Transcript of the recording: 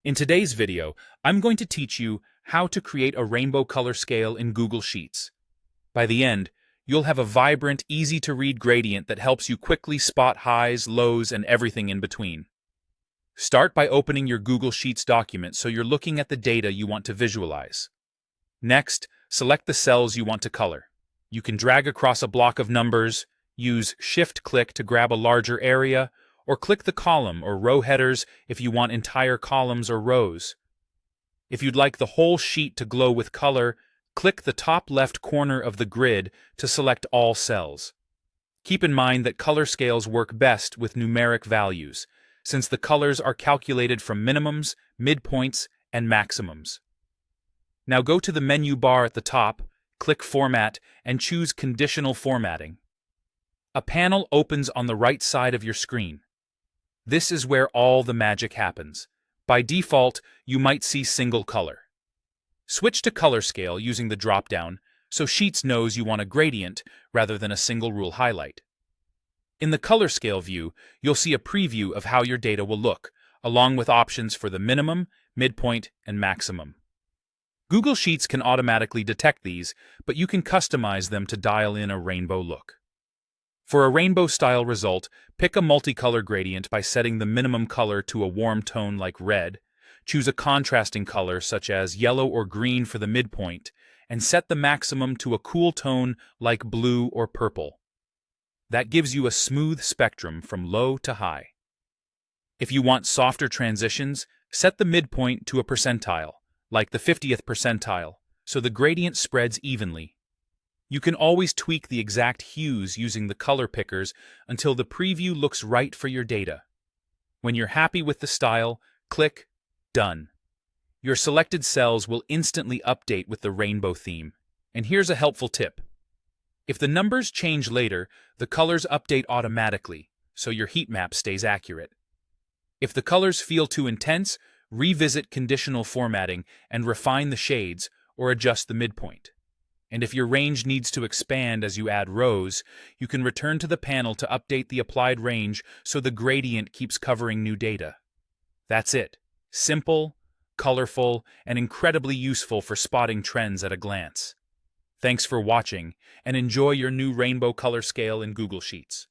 In today's video, I'm going to teach you how to create a rainbow color scale in Google Sheets. By the end, you'll have a vibrant, easy-to-read gradient that helps you quickly spot highs, lows, and everything in between. Start by opening your Google Sheets document so you're looking at the data you want to visualize. Next, select the cells you want to color. You can drag across a block of numbers, use Shift-click to grab a larger area, or click the column or row headers if you want entire columns or rows. If you'd like the whole sheet to glow with color, click the top left corner of the grid to select all cells. Keep in mind that color scales work best with numeric values, since the colors are calculated from minimums, midpoints, and maximums. Now go to the menu bar at the top, click Format, and choose Conditional Formatting. A panel opens on the right side of your screen. This is where all the magic happens. By default, you might see single color. Switch to color scale using the drop-down, so Sheets knows you want a gradient rather than a single rule highlight. In the color scale view, you'll see a preview of how your data will look, along with options for the minimum, midpoint, and maximum. Google Sheets can automatically detect these, but you can customize them to dial in a rainbow look. For a rainbow-style result, pick a multicolor gradient by setting the minimum color to a warm tone like red, choose a contrasting color such as yellow or green for the midpoint, and set the maximum to a cool tone like blue or purple. That gives you a smooth spectrum from low to high. If you want softer transitions, set the midpoint to a percentile, like the 50th percentile, so the gradient spreads evenly. You can always tweak the exact hues using the color pickers until the preview looks right for your data. When you're happy with the style, click Done. Your selected cells will instantly update with the rainbow theme. And here's a helpful tip. If the numbers change later, the colors update automatically, so your heat map stays accurate. If the colors feel too intense, revisit conditional formatting and refine the shades or adjust the midpoint. And if your range needs to expand as you add rows, you can return to the panel to update the applied range so the gradient keeps covering new data. That's it. Simple, colorful, and incredibly useful for spotting trends at a glance. Thanks for watching, and enjoy your new rainbow color scale in Google Sheets.